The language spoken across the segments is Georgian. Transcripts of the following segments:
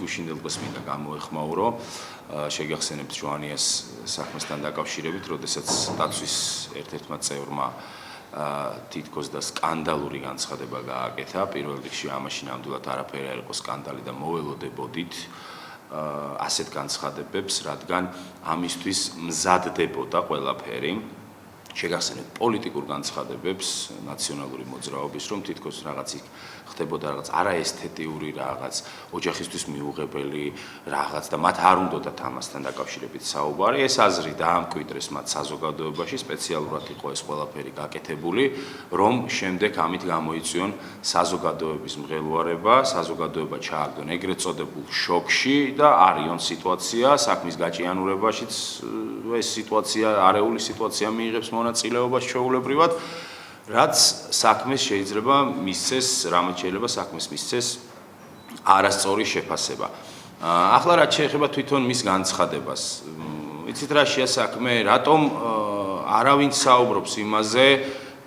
გუშინდელს მინდა გამოეხმაურო შეგახსენებთ ჟვანიას საქმესთან დაკავშირებით, როდესაც დაცვის ერთ-ერთმა წევრმა თითქოს და სკანდალური განცხადება გააკეთა. პირველ რიგში ამაში ნამდვილად არაფერი არ იყო სკანდალი და მოველოდებოდით ასეთ განცხადებებს, რადგან ამისთვის მზადდებოდა ყველაფერი. შეგახსენებთ პოლიტიკურ განცხადებებს ნაციონალური მოძრაობის, რომ თითქოს რაღაც ხდებოდა რაღაც არაესთეტიური რაღაც, ოჯახისთვის მიუღებელი რაღაც და მათ არ უნდათ ამასთან დაკავშირებით საუბარი. ეს აზრი დაამკვიდრეს მათ საზოგადოებაში, სპეციალურად იყო ეს ყველაფერი გაკეთებული, რომ შემდეგ ამით გამოიწვიონ საზოგადოების მღელვარება, საზოგადოება ჩააგდონ ეგრეთ წოდებულ შოკში და არიონ სიტუაცია, საქმის გაჭიანურებაშიც ეს სიტუაცია, არეული სიტუაცია მიიღებს მონაწილეობას ჩვეულებრივად, რაც საქმეს შეიძლება მისცეს, რამაც შეიძლება საქმეს მისცეს არასწორი შეფასება. ახლა რაც შეეხება თვითონ მის განცხადებას, იცით რა შეასაქმე, რატომ არავინ საუბრობს იმაზე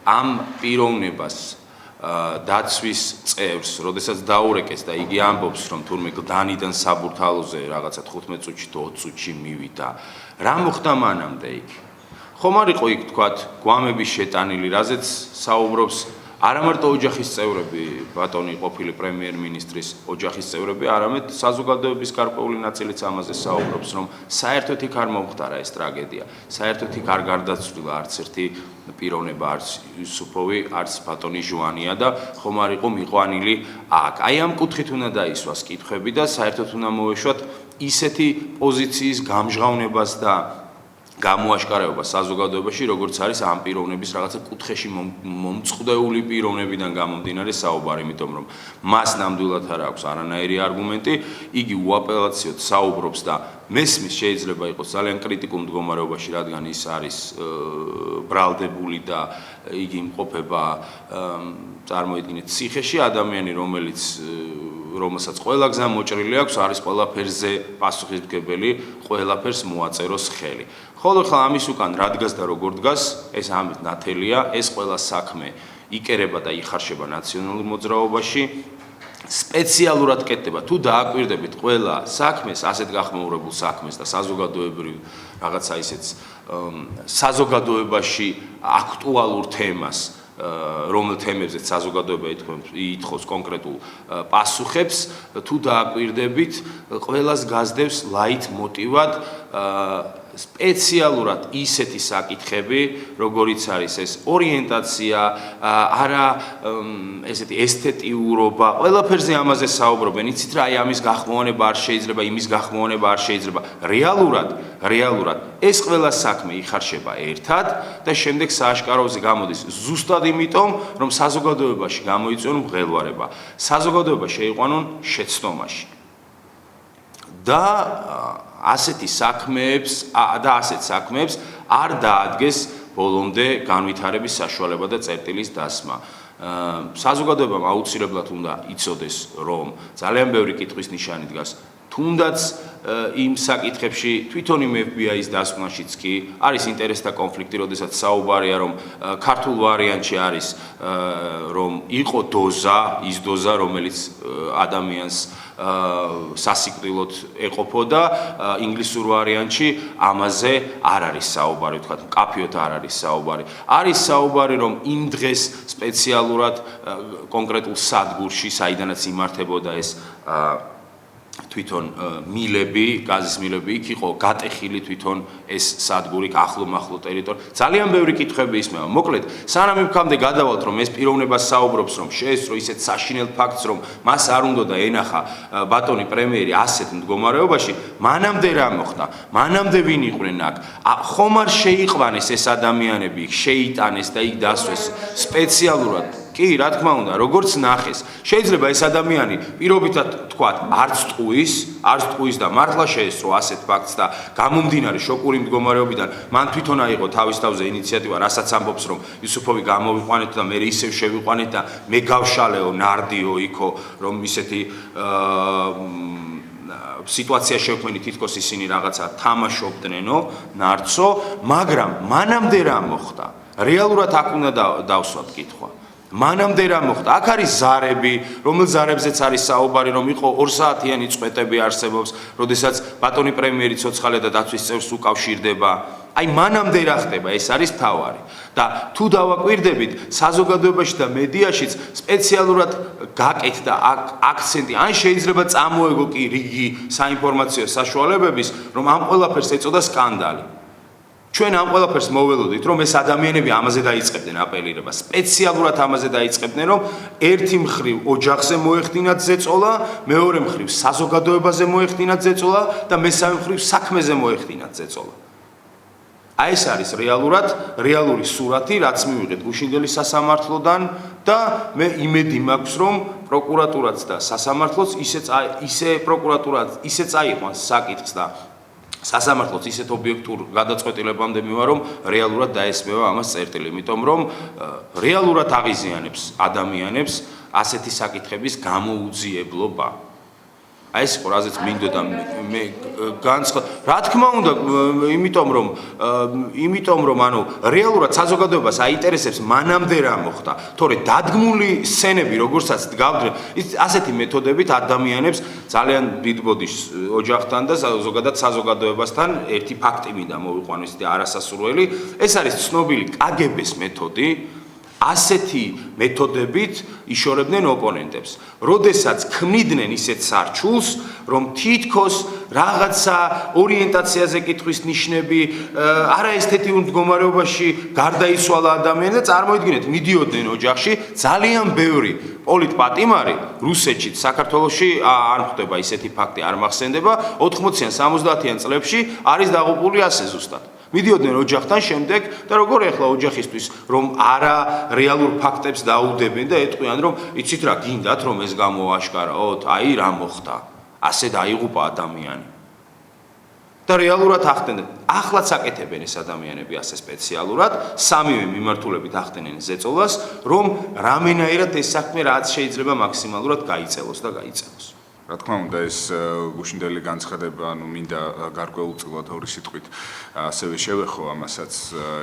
ამ პიროვნებას დაცვის წევრს, როდესაც დაურეკეს და იგი ამბობს, რომ თურმე გლდანიდან საბურთალოზე რაღაცა 15 წუთში თუ 20 წუთში მივიდა, რა მოხდა მანამდე იქ? ხომ არ იყო იქ თქვათ გვამების შეტანილი, რაზეც საუბრობს არამარტო ოჯახის წევრები, ბატონი ყოფილი პრემიერ-მინისტრის ოჯახის წევრები, არამედ საზოგადოების გარკვეული ნაწილიც ამაზე საუბრობს, რომ საერთოდ იქ არ მომხდარა ეს ტრაგედია, საერთოდ იქ არ გარდაცვლილა არც ერთი პიროვნება, არც იუსუფოვი, არც ბატონი ჟვანია და ხომ არ იყო მიყვანილი აქ. აი ამ კუთხით უნდა დაისვას კითხვები და საერთოდ უნდა მოვეშვათ ისეთი პოზიციის გამჟღავნებას და გამოაშკარება საზოგადოებაში, როგორც არის ამ პიროვნების რაღაცა კუთხეში მომწყდეული პიროვნებიდან გამომდინარე საუბარი, იმიტომ რომ მას ნამდვილად არ აქვს არანაირი არგუმენტი, იგი უაპელაციოდ საუბრობს და მესმის შეიძლება იყოს ძალიან კრიტიკულ მდგომარეობაში, რადგან ის არის ბრალდებული და იგი იმყოფება წარმოიდგინეთ ციხეში, ადამიანი, რომელსაც ყველა გზა მოჭრილი აქვს, არის ყველაფერზე პასუხისმგებელი, ყველაფერს მოაწეროს ხელი. ხოლო ხა ამის უკან რა დგას და როგორ დგას, ეს ამით ნათელია, ეს ყველა საქმე იკერება და იხარშება ნაციონალურ მოძრაობაში. სპეციალურად კეთდება, თუ დააკვირდებით ყველა საქმეს, ასეთ გახმაურებულ საქმეს და საზოგადოებრივ რაღაცა ისეთ საზოგადოებაში აქტუალურ თემას, რომელ თემებზე საზოგადოება ითხოვს კონკრეტულ პასუხებს, თუ დააკვირდებით, ყველას გაზდევს ლაიტმოტივად სპეციალურად ისეთი საკითხები, როგორიც არის ეს ორიენტაცია, არა ესეთი ესთეტიურობა, ყველაფერზე ამაზე საუბრობენ. იცით რა, აი ამის გახმოვანება არ შეიძლება, იმის გახმოვანება არ შეიძლება. რეალურად ეს ყველა საქმე იხარშება ერთად და შემდეგ სააშკაროზე გამოდის ზუსტად იმიტომ, რომ საზოგადოებაში გამოიწვიონ მღელვარება. საზოგადოება შეიყვანონ შეცდომაში. და ასეთ საქმეებს არ დაადგეს ბოლომდე განვითარების საშუალება და წერტილის დასმა. საზოგადოებამ აუცილებლად უნდა იცოდეს, რომ ძალიან ბევრი კითხვის ნიშანი დგას თუნდაც იმ საკითხებში თვითონ იმ FBI-ის დასკვნაშიც კი არის ინტერესთა კონფლიქტი, როდესაც საუბარია, რომ ქართულ ვარიანტში არის, რომ იყო ის დოზა, რომელიც ადამიანს სასიკვდილოდ ეყოფოდა, ინგლისურ ვარიანტში ამაზე არ არის საუბარი, თქვათ, მკაფიოდ არ არის საუბარი. არის საუბარი, რომ იმ დღეს სპეციალურად კონკრეტულ სადგურში, საიდანაც იმართებოდა ეს თვითონ მილები, გაზის მილები, იქ იყო გატეხილი თვითონ ეს სადგური ახლო-მახლო ტერიტორია. ძალიან ბევრი კითხვები ისმევა. მოკლედ, სანამ იქამდე გადავალთ, რომ ეს პიროვნება საუბრობს, რომ შეესწრო ისეთ საშინელ ფაქტს, რომ მას არ უნდა და ენახა ბატონი პრემიერი ასეთ მდგომარეობაში, მანამდე რა მოხდა? მანამდე ვინ იყვნენ აქ? ხომ არ შეიყვანეს ეს ადამიანები, შეიტანეს და იქ დასვეს სპეციალურად? კი, რა თქმა უნდა, როგორც ნახეს, შეიძლება ეს ადამიანი პირობითად თქვათ, არც ტყუის და მართლა შეესწრო ასეთ ფაქტს და გამომდინარე შოკური მდგომარეობიდან, მან თვითონ აიღო თავის თავზე ინიციატივა, რასაც ამბობს, რომ იუსუფოვი გამოვიყვანეთ და მე ისევ შევიყვანეთ და მე გავშალეო, ნარდიო იქო, რომ ისეთი სიტუაცია შევქმენი, თითქოს ისინი რაღაცა თამაშობდნენო, ნარცო, მაგრამ მანამდე რა მოხდა? რეალურად აქ უნდა დავსვათ კითხვა. მანამდე რა მოხდა? აქ არის ზარები, რომელ ზარებზეც არის საუბარი, რომ იყო 2 საათიანი წვეტები არსებობს, როდესაც ბატონი პრემიერი ცოცხალია და დაცვის წევრს უკავშირდება. აი მანამდე რა ხდება, ეს არის თავარი. და თუ დავაკვირდებით, საზოგადოებაში და მედიაშიც სპეციალურად გაკეთდა აქცენტი, ან შეიძლება წამოეგო კი რიგი საინფორმაციო საშუალებების, რომ ამ ყველაფერს ეწოდა სკანდალი. ჩვენ ამ ყველაფერს მოველოდით, რომ ეს ადამიანები ამაზე დაიწყებდნენ აპელირება, სპეციალურად ამაზე დაიწყებდნენ, რომ ერთი მხრივ ოჯახზე მოეხდინათ ზეწოლა, მეორე მხრივ საზოგადოებაზე მოეხდინათ ზეწოლა და მესამე მხრივ საქმეზე მოეხდინათ ზეწოლა. აი ეს არის რეალური სურათი, რაც მივიღეთ გუშინდელი სასამართლოდან და მე იმედი მაქვს, რომ პროკურატურაც და სასამართლოც ისე წაიყვანს საკითხს და სასამართლოც ისეთ ობიექტურ გადაწყვეტილებამდე მივა, რომ რეალურად დაესმევა ამას წერტილი, იმიტომ რომ რეალურად აღიზიანებს ადამიანებს ასეთი საკითხების გამოუძიებლობა. აი ეს იყო რაზეც მინდოდა მე განცხადი. რა თქმა უნდა, იმიტომ რომ ანუ რეალურად საზოგადოებას აინტერესებს მანამდე რა მოხდა. თორე დადგმული სცენები, როგორცაც დგავდნენ, ასეთი მეთოდებით ადამიანებს ძალიან დიდ ბოდიშს ოჯახთან და ზოგადად საზოგადოებასთან ერთი ფაქტი მინდა მოვიყვანო, ისეთი არასასურველი. ეს არის ცნობილი კგბ-ს მეთოდი. ასეთი მეთოდებით იშორებდნენ ოპონენტებს. როდესაც ქმნიდნენ ისეთ სარჩულს, რომ თითქოს რაღაცა ორიენტაციაზე კითხვის ნიშნები, არაესთეტიურ მდგომარეობაში გარდაიცვალა ადამიანი და წარმოიდგინეთ, მიდიოდნენ ოჯახში ძალიან ბევრი პოლიტპატიმარი რუსეთშიც, საქართველოში არ ხდება ისეთი ფაქტი, არ მახსენდება, 80-იან, 70-იან წლებში არის დაღუპული ასე ზუსტად. მიდიოდნენ ოჯახთან შემდეგ და როგორ ეხლა ოჯახისთვის რომ არა რეალურ ფაქტებს დაუდებენ და ეტყვიან რომ იცით რა გინდათ რომ ეს გამოაშკარაოთ აი რა მოხდა ასე დაიღუპა ადამიანი და რეალურად ახდენენ ახლაც აკეთებენ ეს ადამიანები ასე სპეციალურად სამივე მიმართულებით ახდენენ ზეწოლას რომ რამენაირად ეს საქმე რაც შეიძლება მაქსიმალურად გაიწელოს და გაიწელოს რა თქმა უნდა ეს გუშინდელი განცხადება ანუ მინდა გარკვეულწილად ორი სიტყვით ასევე შევეხო ამასაც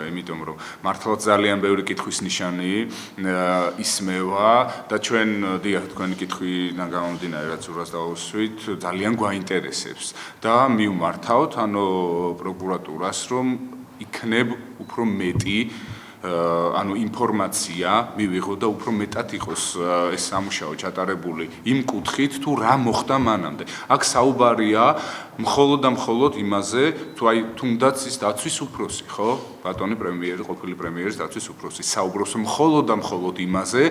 იმიტომ რომ მართლაც ძალიან ბევრი კითხვის ნიშანი ისმევა და ჩვენ დიახ თქვენი კითხვიდან გამომდინარე რაც ურას დავუსვით ძალიან გვაინტერესებს და მივმართავთ ანუ პროკურატურას რომ იქნებ უფრო მეტი ანუ ინფორმაცია მივიღო და უფრო მეტად იყოს ეს სამუშაო ჩატარებული იმ კუთხით თუ რა მოხდა მანამდე. აქ საუბარია მხოლოდ იმაზე, თუ აი თუნდაც ის დაცვის უფროსი, ხო? ბატონი პრემიერი, ყოფილი პრემიერის დაცვის უფროსი საუბრობს მხოლოდ იმაზე,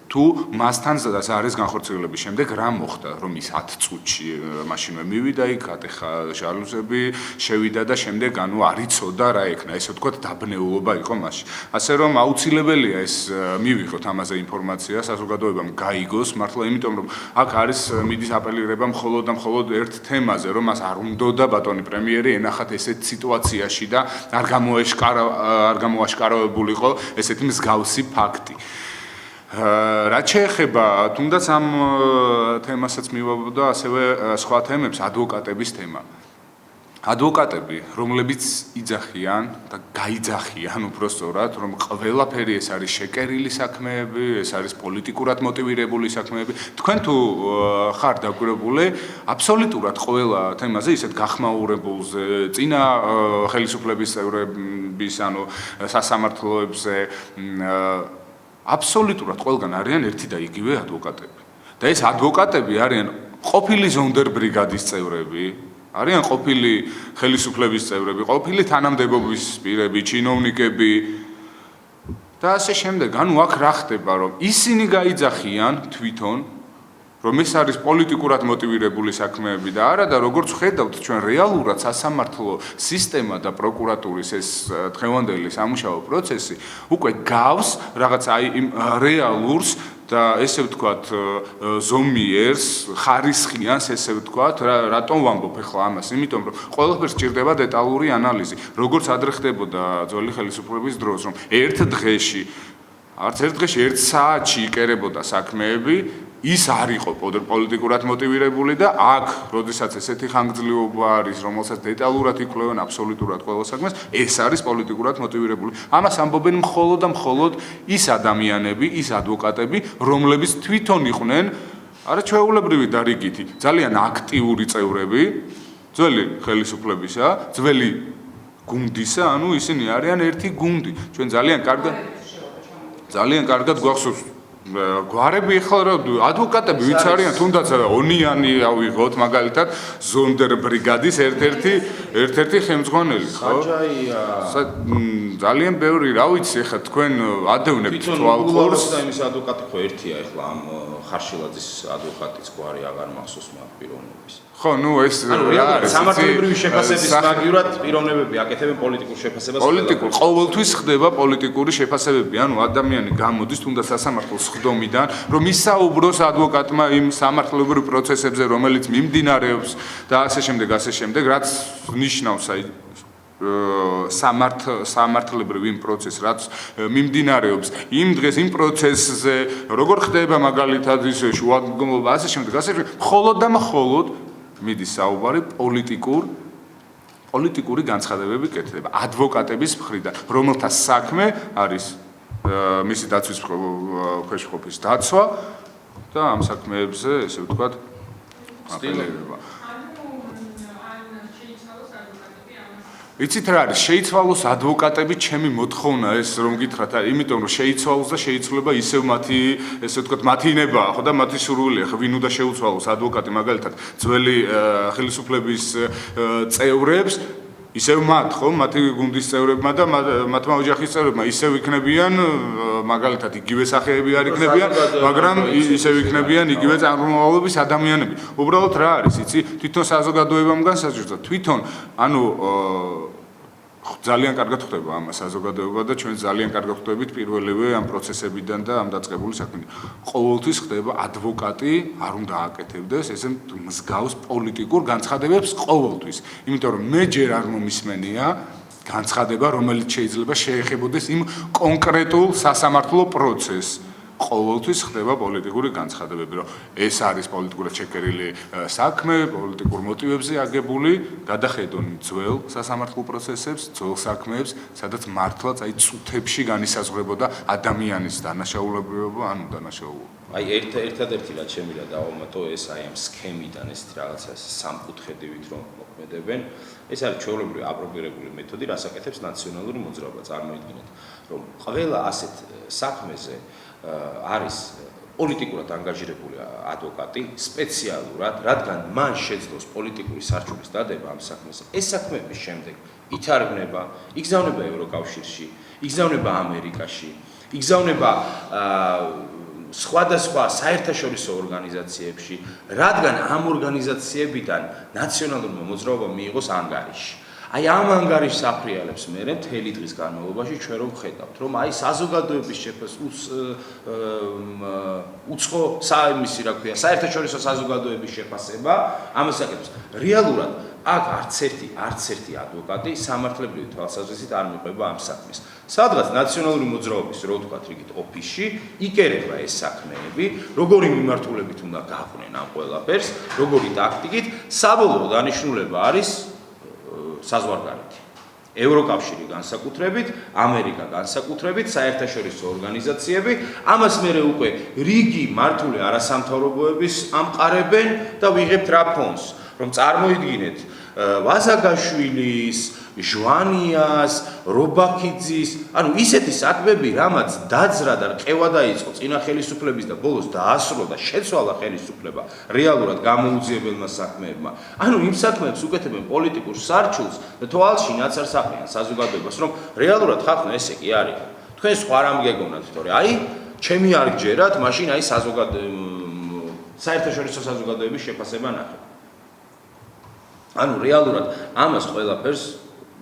თუ მასთან ზარეს განხორციელების შემდეგ რა მოხდა, რომ ის 10 წუთში მაშინვე მივიდა იქ, ატეხა ჟალუზები, შევიდა და შემდეგ ანუ არ იცოდა რა ეკნა, ესე ვთქვათ დაბნეულობა იყო მასში. ასე რომ აუცილებელია ეს მივიღოთ ამაზე ინფორმაცია, საზოგადოებამ გაიგოს, მართლა იმიტომ რომ აქ არის მიდის აპელირება მხოლოდ ერთ თემაზე, რომ მას არ უნდოდა ბატონი პრემიერი ენახათ ესეთ სიტუაციაში და არ გამოაშკარავებულიყო ესეთი მსგავსი ფაქტი. რაც შეეხება თუნდაც ამ თემასაც მივაბოდა ასევე სხვა თემებს ადვოკატების თემა. ადვოკატები, რომლებიც იძახიან და გაიძახიან უბრალოდ, რომ ყველაფერი ეს არის შეკერილი საქმეები, ეს არის პოლიტიკურად მოტივირებული საქმეები. თქვენ თუ ხარ დაკვირვებული, აბსოლუტურად ყველა თემაზე ისეთ გახმაურებულზე, წინა ხელისუფლების წევრების, ანუ სასამართლოებზე აბსოლუტურად ყველგან არიან ერთი და იგივე ადვოკატები. და ეს ადვოკატები არიან ყოფილი ზონდერ ბრიგადის წევრები, არიან ყოფილი ხელისუფლების წევრები, ყოფილი თანამდებობის პირები, ჩინოვნიკები და ასე შემდეგ. ანუ აქ რა ხდება, რომ ისინი გაიძახიან თვითონ რომ ეს არის პოლიტიკურად მოტივირებული საქმეები და არა და როგორც ხედავთ ჩვენ რეალურად სასამართლო სისტემა და პროკურატურის ეს დღევანდელი სამუშაო პროცესი უკვე გავს რაღაც აი იმ რეალურს და ესე ვთქვათ ზომიერს ხარისხიანს ესე ვთქვათ რატომ ვამბობ ახლა ამას იმიტომ რომ ყველაფერს სჭირდება დეტალური ანალიზი როგორც ადრე ხდებოდა ძველი ხელისუფლების დროს რომ ერთ დღეში არც ერთ დღეში ერთ საათში იკერებოდა საქმეები ის არ იყო პოლიტიკურად მოტივირებული და აქ, როდესაც ესეთი ხანგრძლივობა არის, რომელსაც დეტალურად იკვლევენ აბსოლუტურად ყველა საქმეს, ეს არის პოლიტიკურად მოტივირებული. ამას ამბობენ მხოლოდ და მხოლოდ ის ადამიანები, ის ადვოკატები, რომლებიც თვითონ იყვნენ არაჩვეულებრივი დარიგითი, ძალიან აქტიური წევრები, ძველი ხელისუფლებისა, ძველი გუნდისა, ანუ ისინი არიან ერთი გუნდი. ჩვენ ძალიან კარგად გვახსოვს გვარები ახლა ადვოკატები ვიც არიან, თუნდაც ონიანი ავიღოთ მაგალითად ზონდერ ბრიგადის ერთ-ერთი ხელმძღვანელი, ხო? ძალიან ბევრი, რა ვიცი, ახლა თქვენ ადევნებთ თვალყურს და იმის ადვოკატი ხო ერთია ახლა ამ ხარშილაძის ადვოკატის გვარი აღარ მახსოვს მაგ პიროვნების. ხო, ნუ ეს რა არის? სამართლებრივი შეფასების მაგივრად პიროვნებები აკეთებენ პოლიტიკურ შეფასებას. ყოველთვის ხდება პოლიტიკური შეფასებები, ანუ ადამიანი გამოდის თუნდაც სასამართლოს ხდომიდან, რომ ისაუბროს ადვოკატმა იმ სამართლებრივ პროცესებზე, რომელიც მიმდინარეობს და ასე შემდეგ, რაც ნიშნავს აი სამართლებრივ იმ პროცესს, რაც მიმდინარეობს იმ დღეს იმ პროცესზე, როგორ ხდება მაგალითად ის შუაღმობა, ასე შემდეგ, მხოლოდ და მხოლოდ მიდის საუბარი პოლიტიკური განცხადებები კეთდება ადვოკატების მხრიდან, რომელთა საქმე არის მისი დაცვის ქვეშყოფის დაცვა და ამ საქმეებზე, ესე ვთქვათ, აპელირება. იცით რა არის, შეიცვალოს ადვოკატები, ჩემი მოთხოვნა ეს რომ გითხრათ, იმიტომ რომ შეიცვალოს და შეიცვლება ისევ მათი, ესე ვთქვათ, მათი ინებაა, ხო და მათი სურვილია, ხო ვინ უნდა შეუცვალოს ადვოკატი, მაგალითად, ძველი ხელისუფლების წევრებს ისევ მათ, ხო, მათი გუნდის წევრებმა და მათმა ოჯახის წევრებმა ისევ იქნებიან, მაგალითად, იგივე სახეები არ იქნებიან, მაგრამ ისევ იქნებიან იგივე წარმომავლობის ადამიანები. უბრალოდ რა არის, იცი, თვითონ საზოგადოებამ განსაზღვრა, თვითონ, ანუ ძალიან კარგად ხდება ამ საზოგადოება და ჩვენ ძალიან კარგად ხდებით პირველივე ამ პროცესებიდან და ამ დაწყებული საქმიდან. ყოველთვის ხდება ადვოკატი არ უნდა აკეთებდეს ესე მსგავს პოლიტიკურ განცხადებებს ყოველთვის. იმიტომ რომ მე ჯერ არ მომისმენია განცხადება, რომელიც შეიძლება შეეხებოდეს იმ კონკრეტულ სასამართლო პროცესს. ყოველთვის ხდება პოლიტიკური განცხადებები, რომ ეს არის პოლიტიკურად შეკერილი საქმე, პოლიტიკურ მოტივებზე აგებული, გადახედონ ძველ სასამართლო პროცესებს, ძველ საქმეებს, სადაც მართლაც აი წუთებში განისაზღვრებოდა ადამიანის დანაშაულებრივობა, ანუ დანაშაულობა. აი ერთადერთი რაც შემიძლია დავამატო ეს აი ამ სქემიდან ეს რაღაცა სამკუთხედივით რომ მოქმედებენ, ეს არის ჩვეულებრივი აპრობირებული მეთოდი, რაც აკეთებს ნაციონალური მოძრაობა. წარმოიდგინეთ, რომ ყველა ასეთ საქმეზე არის პოლიტიკურად ანგაჟირებული ადვოკატი სპეციალურად, რადგან მან შეძლოს პოლიტიკური სარჩულის დადება ამ საქმეზე. ეს საქმეების შემდეგ ითარგმნება, იგზავნება ევროკავშირში, იგზავნება ამერიკაში, იგზავნება სხვადასხვა საერთაშორისო ორგანიზაციებში, რადგან ამ ორგანიზაციებიდან ნაციონალურმა მოძრაობამ მიიღოს ანგარიში. აი ამ ანგარიშს აფრიალებს მერე მთელი დღის განმავლობაში ჩვენ რომ ხედავთ, რომ აი საზოგადოების უცხო საერთაშორისო რა ქვია, საერთაშორისო საზოგადოების შეფასება ამას აკეთებს. რეალურად აქ არც ერთი ადვოკატი სამართლებრივი თვალსაზრისით არ მიყვება ამ საქმეს. სადღაც ნაციონალური მოძრაობის, რო ვთქვათ, რიგით ოფისში იკერება ეს საქმეები, როგორი მიმართულებით უნდა გაყვნენ ამ ყველაფერს, როგორი ტაქტიკით, საბოლოო დანიშნულება არის საზღვარგარეთი. ევროკავშირი განსაკუთრებით, ამერიკა განსაკუთრებით, საერთაშორისო ორგანიზაციები, ამას მერე უკვე რიგი მართული არასამთავრობოების ამყარებენ და ვიღებთ რა ფონს, რომ წარმოიდგინეთ ვაზაგაშვილის, ჟვანიას, რობაქიძის, ანუ ისეთი საქმეები, რამაც დაძრა და რყევა დაიწყო წინა ხელისუფლების და ბოლოს დაასრულა და შეცვალა ხელისუფლება რეალურად გამოუძიებელმა საქმეებმა. ანუ იმ საქმეებს უკეთებენ პოლიტიკურ სარჩულს და თვალში ნაცარს აყრიან საზოგადოებას, რომ რეალურად ხალხმა ესე კი არის. თქვენ სხვა რამ გეგონათ, თორე აი, ჩემი არ გჯერათ, მაშინ აი საერთაშორისო საზოგადოების შეფასება ნახეთ. ანუ რეალურად ამას ყველაფერს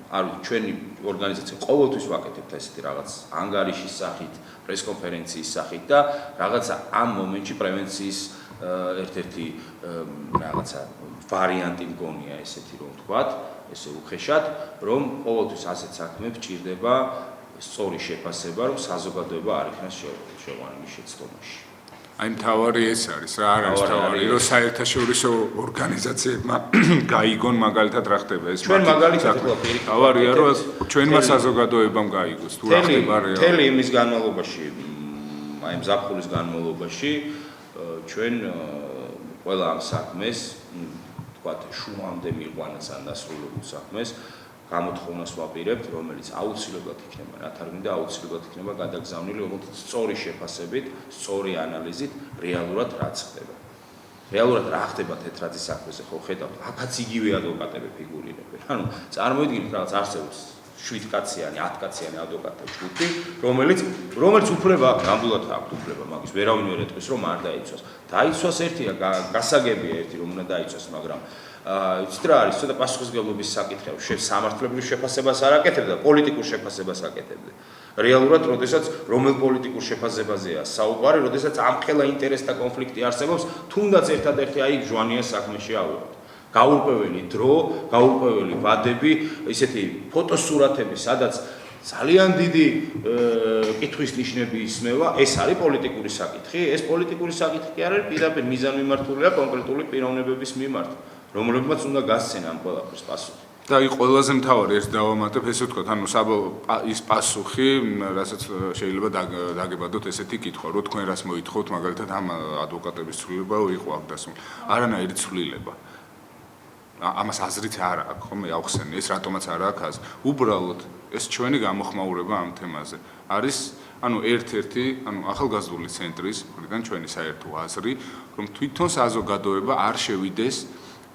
ჩვენი ორგანიზაცია ყოველთვის ვაკეთებთ ესეთი რაღაც ანგარიშის სახით, პრესკონფერენციის სახით და რაღაცა ამ მომენტში პრევენციის ერთ-ერთი რაღაცა ვარიანტი მგონია ესეთი რომ ვთქვათ, ესე უხეშად, რომ ყოველთვის ასეთ საქმეებს ჭირდება სწორი შეფასება, რომ საზოგადოება არ იქნას შეყვანილი შეცდომაში. აი მთავარი ეს არის რა არის მთავარი რომ საერთაშორისო ორგანიზაციებმა გაიგონ მაგალითად რა ხდება ეს ჩვენ მაგალითად ახლა თავარია რომ ჩვენმა საზოგადოებამ გაიგოს თუ რა ხდება რეალურად მთელი იმის განმავლობაში აი მზაფხულის განმავლობაში ჩვენ ყველა ამ საქმეს ვთქვათ შუამდე მიყვანას ან დასრულებულ საქმეს გამოთხოვნას ვაპირებთ, რომელიც აუცილებლად იქნება ნათარგმნი და აუცილებლად იქნება გადაგზავნილი, როგორც სწორი შეფასებით, სწორი ანალიზით, რეალურად რაც ხდება. რეალურად რა ხდება თეთრაძის საქმეზე, ხო ხედავთ, აქაც იგივე ადვოკატები ფიგურირებენ. ანუ წარმოიდგინეთ, რაღაც არსებობს 7 კაციანი, 10 კაციანი ადვოკატები ჯგუფი, რომელიც უფლება აქვს, ნამდვილად აქვს უფლება, მაგის ვერავინ ვერ ეტყვის, რომ არ დაიცვას. დაიცვას ერთია, გასაგებია ერთი, რომ უნდა დაიცვას, მაგრამ იცით რა არის, ცოტა პასუხისმგებლობის საკითხი, სამართლებრივ შეფასებას არ აკეთებდა, პოლიტიკურ შეფასებას აკეთებდა. რეალურად, როდესაც რომელ პოლიტიკურ შეფასებაზეა საუბარი, როდესაც ამხელა ინტერესთა კონფლიქტი არსებობს, თუნდაც ერთადერთი აი ჟვანიას საქმეში ავიღოთ. გაურკვეველი დრო, გაურკვეველი ვადები, ისეთი ფოტოსურათები, სადაც ძალიან დიდი კითხვის ნიშნები ისმევა, ეს არის პოლიტიკური საკითხი, ეს პოლიტიკური საკითხი კი არ არის პირდაპირ მიზანმიმართულია კონკრეტული პიროვნებების მიმართ. რომლებმაც უნდა გასცენ ამ ყველაფერს პასუხი. და აი ყველაზე მთავარი ეს დავამატებ ესე ვთქვათ, ანუ ის პასუხი, რასაც შეიძლება დაგებადოთ ესეთი კითხვა, რომ თქვენ რას მოითხოვთ, მაგალითად ამ ადვოკატების ცვლილება იყო აქ დასმული. არანაირი ცვლილება. ამას აზრით არ აქვს, ხომ ახსენე, ეს რატომაც არ აქვს აზრი. უბრალოდ ეს ჩვენი გამოხმაურება ამ თემაზე არის ანუ ერთ-ერთი, ანუ ახალგაზრდული ცენტრის, მხრიდან ჩვენი საერთო აზრი, რომ თვითონ საზოგადოება არ შევიდეს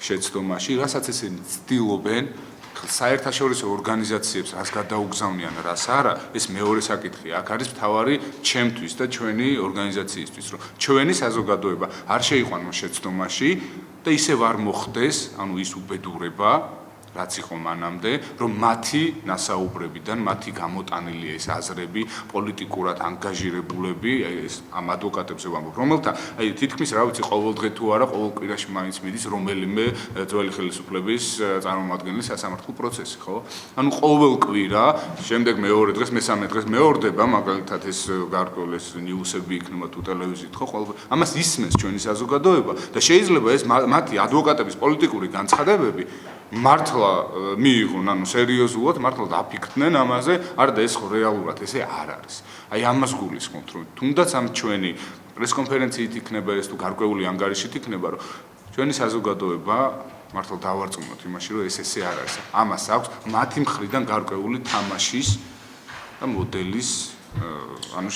შეცდომაში, რასაც ესენი ცდილობენ საერთაშორისო ორგანიზაციებს რას გადაუგზავნიან, რას არა, ეს მეორე საკითხია. აქ არის მთავარი ჩემთვის და ჩვენი ორგანიზაციისთვის, რომ ჩვენი საზოგადოება არ შეიყვანოს შეცდომაში და ისევ არ მოხდეს, ანუ ის უბედურება, რაც იყო მანამდე, რომ მათი ნასაუბრებიდან, მათი გამოტანილი ეს აზრები, პოლიტიკურად ანგაჟირებულები, ეს ამ ადვოკატებზე ვამბობ, რომელთა, აი თითქმის რა ვიცი, ყოველდღე თუ არა, ყოველ კვირაში მაინც მიდის რომელიმე ძველი ხელისუფლების წარმომადგენლის სასამართლო პროცესი, ხო? ანუ ყოველ კვირა, შემდეგ მეორე დღეს, მესამე დღეს მეორდება, მაგალითად ეს გარკვეული ნიუსები იქნება თუ ტელევიზიით, ხო? ამას ისმენს ჩვენი საზოგადოება და შეიძლება ეს მათი ადვოკატების პოლიტიკური განცხადებები მართლა მიიღონ, ანუ სერიოზულად მართლა დაფიქრდნენ ამაზე, არა და ეს ხო რეალურად ესე არ არის. აი ამას გულისხმობთ, რომ თუნდაც ამ ჩვენი პრესკონფერენციით იქნება ეს თუ გარკვეული ანგარიშით იქნება, რომ ჩვენი საზოგადოება მართლა დავარწმუნოთ იმაში, რომ ეს ესე არ არის. ამას აქვს მათი მხრიდან გარკვეული თამაშის და მოდელის ანუ